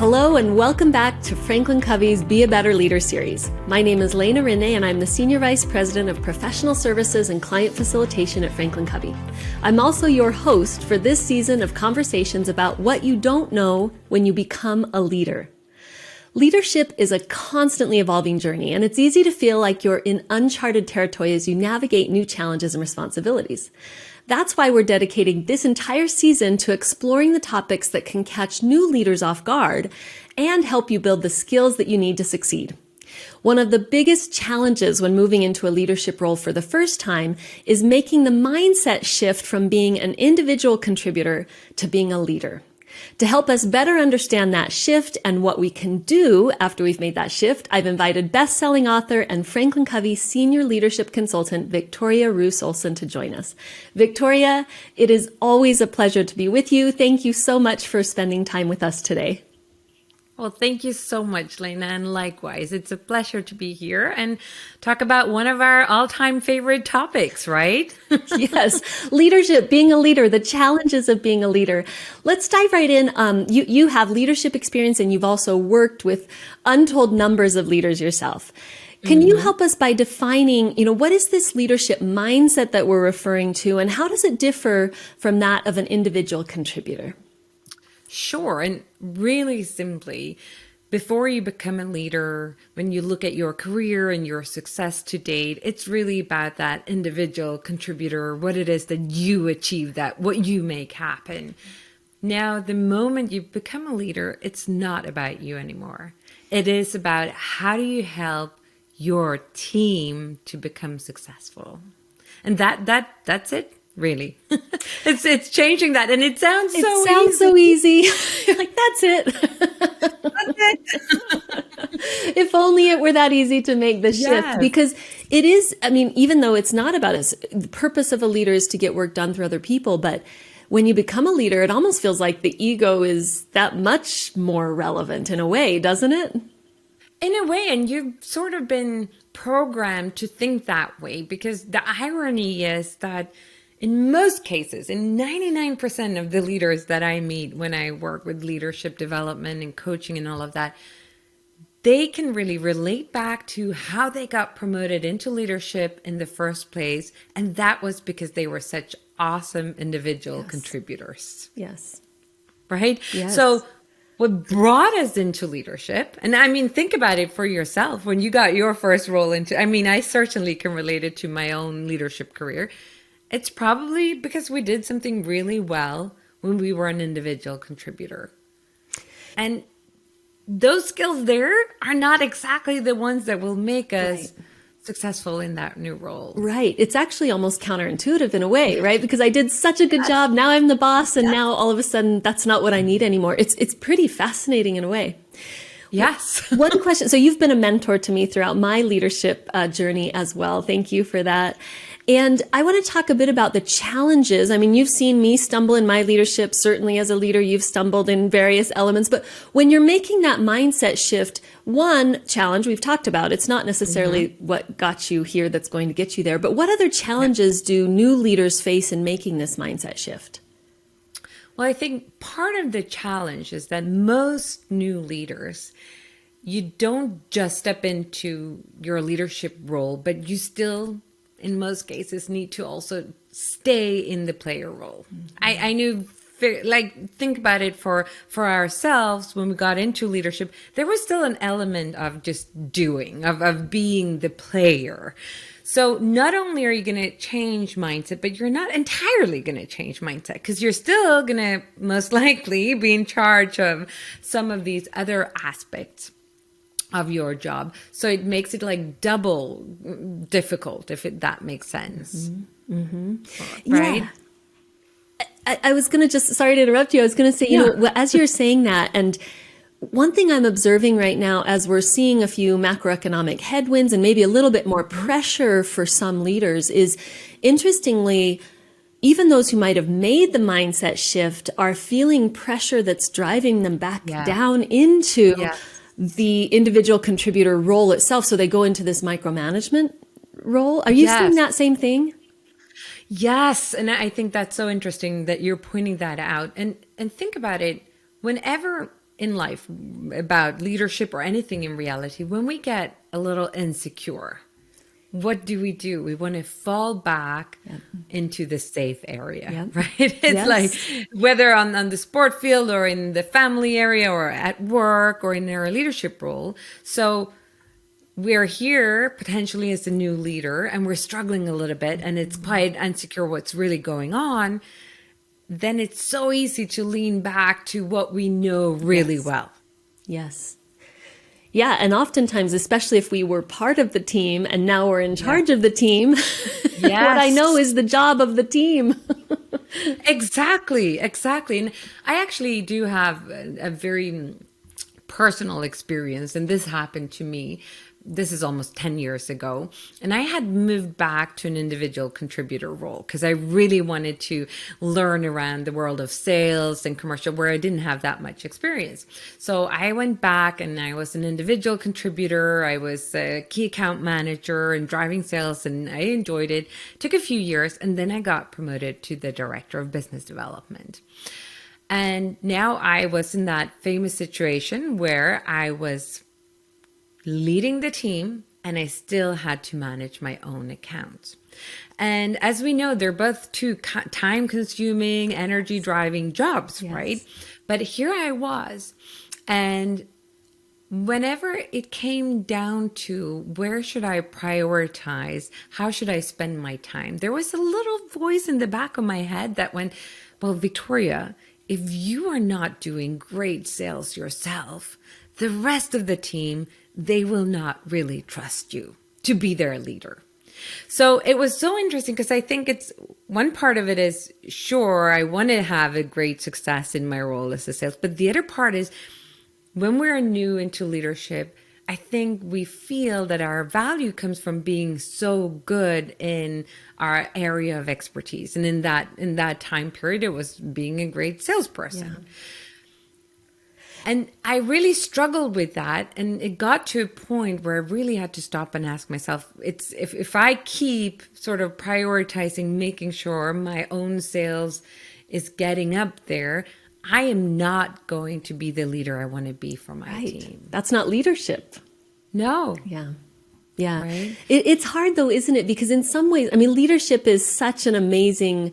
Hello and welcome back to FranklinCovey's Be a Better Leader series. My name is Leena Rinne and I'm the Senior Vice President of Professional Services and Client Facilitation at FranklinCovey. I'm also your host for this season of conversations about what you don't know when you become a leader. Leadership is a constantly evolving journey, and it's easy to feel like you're in uncharted territory as you navigate new challenges and responsibilities. That's why we're dedicating this entire season to exploring the topics that can catch new leaders off guard and help you build the skills that you need to succeed. One of the biggest challenges when moving into a leadership role for the first time is making the mindset shift from being an individual contributor to being a leader. To help us better understand that shift and what we can do after we've made that shift, I've invited best-selling author and FranklinCovey Senior Leadership Consultant Victoria Roos Olsson to join us. Victoria, it is always a pleasure to be with you. Thank you so much for spending time with us today. Well, thank you so much, Leena, and likewise. It's a pleasure to be here and talk about one of our all-time favorite topics, right? Yes, leadership, being a leader, the challenges of being a leader. Let's dive right in. You have leadership experience and you've also worked with untold numbers of leaders yourself. Can you help us by defining, what is this leadership mindset that we're referring to and how does it differ from that of an individual contributor? Sure. And really simply, before you become a leader, when you look at your career and your success to date, it's really about that individual contributor, what it is that you achieve, that what you make happen. Now, the moment you become a leader, it's not about you anymore. It is about how do you help your team to become successful. And that's it. Really, it's changing that, and it sounds so easy. You're like, that's it. That's it. If only it were that easy to make the shift, because it is. I mean, even though it's not about us, the purpose of a leader is to get work done through other people. But when you become a leader, it almost feels like the ego is that much more relevant in a way, doesn't it? In a way, and you've sort of been programmed to think that way, because the irony is that in most cases, in 99% of the leaders that I meet when I work with leadership development and coaching and all of that, they can really relate back to how they got promoted into leadership in the first place. And that was because they were such awesome individual contributors. Yes. Right? Yes. So what brought us into leadership, and I mean, think about it for yourself. When you got your first role I certainly can relate it to my own leadership career. It's probably because we did something really well when we were an individual contributor. And those skills there are not exactly the ones that will make us successful in that new role. Right. It's actually almost counterintuitive in a way, right? Because I did such a good job. Now I'm the boss. And now all of a sudden that's not what I need anymore. It's pretty fascinating in a way. Yes. One question. So you've been a mentor to me throughout my leadership journey as well. Thank you for that. And I want to talk a bit about the challenges. I mean, you've seen me stumble in my leadership. Certainly as a leader, you've stumbled in various elements. But when you're making that mindset shift, one challenge we've talked about, it's not necessarily what got you here that's going to get you there. But what other challenges do new leaders face in making this mindset shift? Well, I think part of the challenge is that most new leaders, you don't just step into your leadership role, but you still, in most cases, need to also stay in the player role. I knew, think about it for ourselves when we got into leadership, there was still an element of just doing, of being the player. So not only are you going to change mindset, but you're not entirely going to change mindset because you're still going to most likely be in charge of some of these other aspects of your job. So it makes it like double difficult, if that makes sense. Right? Yeah. I was going to sorry to interrupt you. I was going to say, as you're saying that, and one thing I'm observing right now as we're seeing a few macroeconomic headwinds and maybe a little bit more pressure for some leaders is, interestingly, even those who might have made the mindset shift are feeling pressure that's driving them back down into the individual contributor role itself. So they go into this micromanagement role. Are you seeing that same thing? Yes. And I think that's so interesting that you're pointing that out. And think about it. Whenever in life about leadership or anything in reality, when we get a little insecure, what do? We want to fall back into the safe area, right? It's like whether on the sport field or in the family area or at work or in our leadership role. So we're here potentially as a new leader and we're struggling a little bit and it's quite insecure what's really going on. Then it's so easy to lean back to what we know really well. Yes. Yeah. And oftentimes, especially if we were part of the team and now we're in charge of the team, what I know is the job of the team. Exactly. And I actually do have a very personal experience, and this happened to me. This is almost 10 years ago. And I had moved back to an individual contributor role because I really wanted to learn around the world of sales and commercial where I didn't have that much experience. So I went back and I was an individual contributor. I was a key account manager and driving sales, and I enjoyed it. Took a few years, and then I got promoted to the director of business development. And now I was in that famous situation where I was leading the team and I still had to manage my own accounts. And as we know, they're both two time consuming, energy driving jobs, right? But here I was. And whenever it came down to where should I prioritize, how should I spend my time, there was a little voice in the back of my head that went, well, Victoria, if you are not doing great sales yourself, the rest of the team, they will not really trust you to be their leader. So it was so interesting because I think it's one part of it is, sure, I want to have a great success in my role as a sales, but the other part is when we're new into leadership, I think we feel that our value comes from being so good in our area of expertise. And in that time period, it was being a great salesperson. Yeah. And I really struggled with that. And it got to a point where I really had to stop and ask myself, it's if I keep sort of prioritizing, making sure my own sales is getting up there, I am not going to be the leader I want to be for my team. That's not leadership. No. Yeah. Yeah. Right? It's hard though, isn't it? Because in some ways, I mean, leadership is such an amazing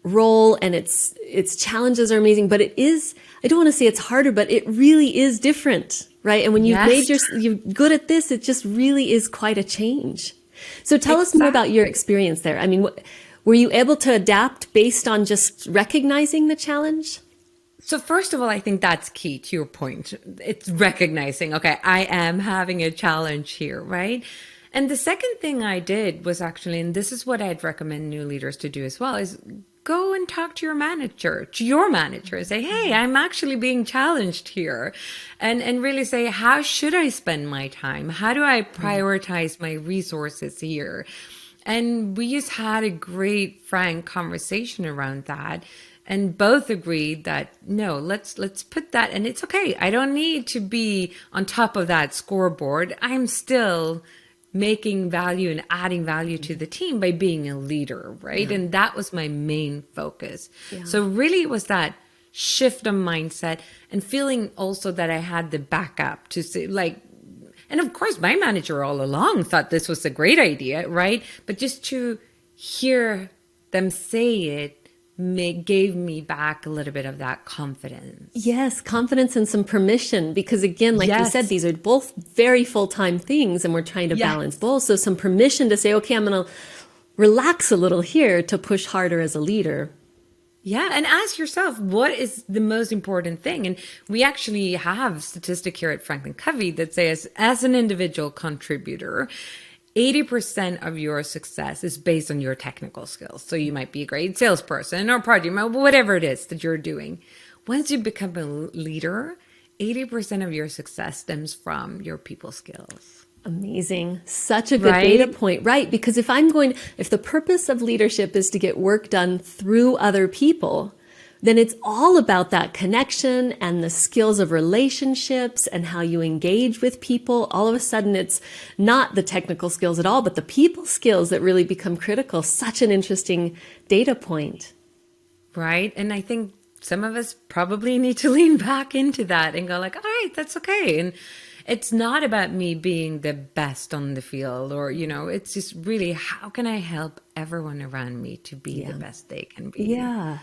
role and its challenges are amazing, but it is, I don't want to say it's harder, but it really is different, right? And when you've you're good at this, it just really is quite a change. So tell us more about your experience there. I mean, were you able to adapt based on just recognizing the challenge? So first of all, I think that's key to your point. It's recognizing, okay, I am having a challenge here, right? And the second thing I did was actually, and this is what I'd recommend new leaders to do as well, is go and talk to your manager, say, hey, I'm actually being challenged here. And really say, how should I spend my time? How do I prioritize my resources here? And we just had a great, frank conversation around that. And both agreed that, no, let's put that, and it's okay. I don't need to be on top of that scoreboard. I'm still making value and adding value to the team by being a leader, right? Yeah. And that was my main focus. Yeah. So really it was that shift of mindset and feeling also that I had the backup to say, like, and of course my manager all along thought this was a great idea, right? But just to hear them say it gave me back a little bit of that confidence. Yes, confidence and some permission, because again, like you said, these are both very full-time things and we're trying to balance both. So some permission to say, okay, I'm going to relax a little here to push harder as a leader. Yeah, and ask yourself, what is the most important thing? And we actually have a statistic here at FranklinCovey that says, as an individual contributor, 80% of your success is based on your technical skills. So you might be a great salesperson or project manager, whatever it is that you're doing. Once you become a leader, 80% of your success stems from your people skills. Amazing. Such a good data point, right? Because if the purpose of leadership is to get work done through other people, then it's all about that connection and the skills of relationships and how you engage with people. All of a sudden, it's not the technical skills at all, but the people skills that really become critical. Such an interesting data point. Right. And I think some of us probably need to lean back into that and go like, all right, that's okay. And it's not about me being the best on the field or, it's just really, how can I help everyone around me to be the best they can be? Yeah.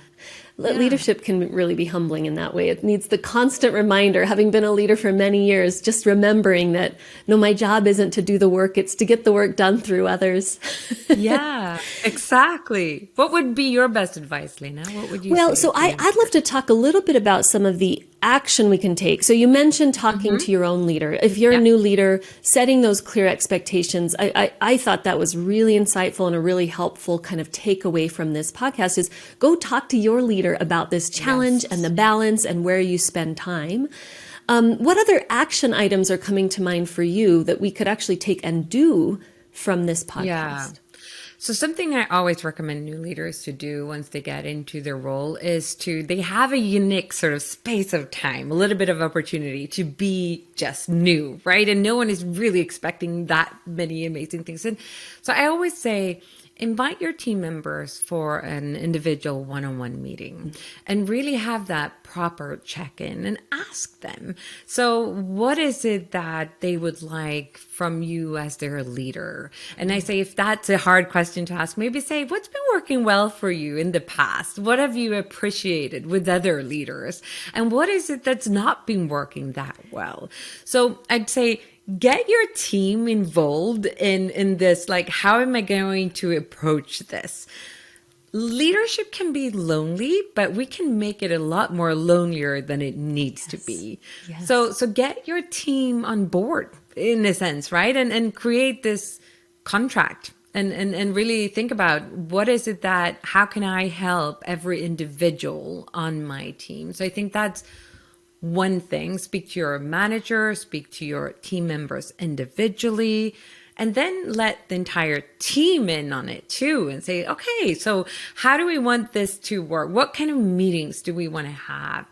Leadership can really be humbling in that way. It needs the constant reminder, having been a leader for many years, just remembering that, no, my job isn't to do the work, it's to get the work done through others. Yeah, exactly. What would be your best advice, Leena? What would you say? Well, so I'd love to talk a little bit about some of the action we can take. So you mentioned talking to your own leader. If you're a new leader, setting those clear expectations, I thought that was really insightful and a really helpful kind of takeaway from this podcast is go talk to your leader about this challenge and the balance and where you spend time. What other action items are coming to mind for you that we could actually take and do from this podcast? Yeah. So something I always recommend new leaders to do once they get into their role is they have a unique sort of space of time, a little bit of opportunity to be just new, right? And no one is really expecting that many amazing things. And so I always say, invite your team members for an individual one-on-one meeting and really have that proper check-in and ask them. So what is it that they would like from you as their leader? And I say, if that's a hard question to ask, maybe say, what's been working well for you in the past? What have you appreciated with other leaders? And what is it that's not been working that well? So I'd say, get your team involved in this, like, how am I going to approach this? Leadership can be lonely, but we can make it a lot more lonelier than it needs to be. Yes. So get your team on board in a sense, right? And create this contract and really think about how can I help every individual on my team? So I think that's one thing. Speak to your manager, speak to your team members individually, and then let the entire team in on it too and say, okay, so how do we want this to work? What kind of meetings do we want to have?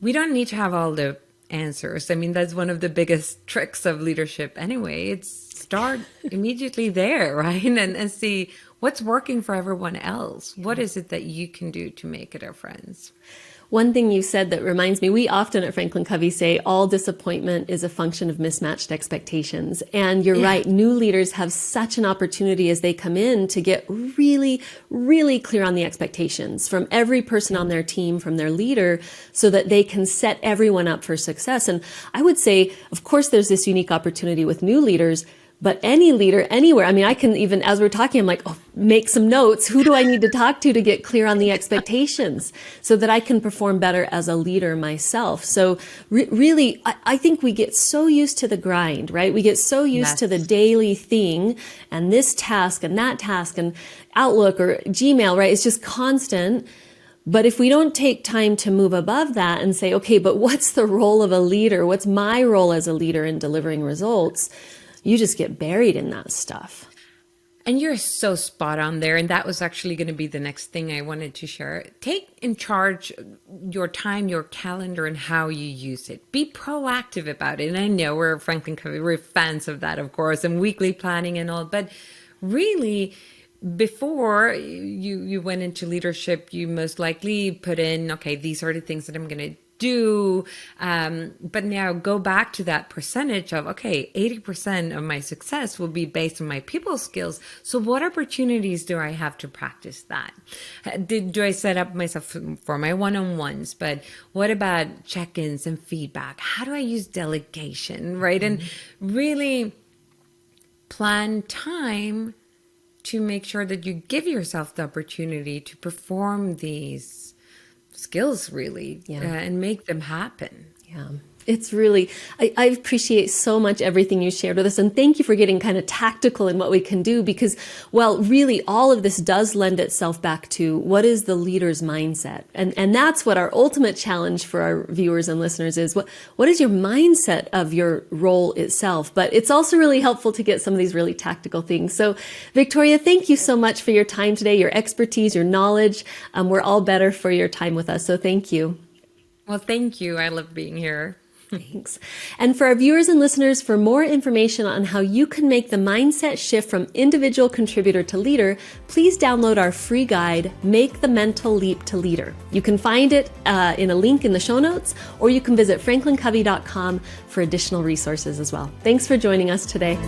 We don't need to have all the answers. I mean, that's one of the biggest tricks of leadership anyway. It's start immediately there, right? And see what's working for everyone else. What is it that you can do to make a difference? One thing you said that reminds me, we often at FranklinCovey say all disappointment is a function of mismatched expectations. And you're right, new leaders have such an opportunity as they come in to get really, really clear on the expectations from every person on their team, from their leader, so that they can set everyone up for success. And I would say, of course, there's this unique opportunity with new leaders, but any leader anywhere, I mean, I can even, as we're talking, I'm like, make some notes. Who do I need to talk to get clear on the expectations so that I can perform better as a leader myself? So really, I think we get so used to the grind, right? We get so used to the daily thing and this task and that task and Outlook or Gmail, right? It's just constant. But if we don't take time to move above that and say, okay, but what's the role of a leader? What's my role as a leader in delivering results? You just get buried in that stuff. And you're so spot on there. And that was actually going to be the next thing I wanted to share. Take in charge your time, your calendar, and how you use it. Be proactive about it. And I know we're FranklinCovey, we're fans of that, of course, and weekly planning and all. But really, before you went into leadership, you most likely put in, okay, these are the things that I'm going to do. But now go back to that percentage of, okay, 80% of my success will be based on my people skills. So what opportunities do I have to practice that? Do I set up myself for my one-on-ones? But what about check-ins and feedback? How do I use delegation, right? And really plan time to make sure that you give yourself the opportunity to perform these skills really and make them happen. Yeah. It's really, I appreciate so much everything you shared with us. And thank you for getting kind of tactical in what we can do because, well, really all of this does lend itself back to what is the leader's mindset? And that's what our ultimate challenge for our viewers and listeners is. What is your mindset of your role itself? But it's also really helpful to get some of these really tactical things. So Victoria, thank you so much for your time today, your expertise, your knowledge. We're all better for your time with us. So thank you. Well, thank you. I love being here. Thanks. And for our viewers and listeners, for more information on how you can make the mindset shift from individual contributor to leader, please download our free guide, Make the Mental Leap to Leader. You can find it in a link in the show notes, or you can visit FranklinCovey.com for additional resources as well. Thanks for joining us today.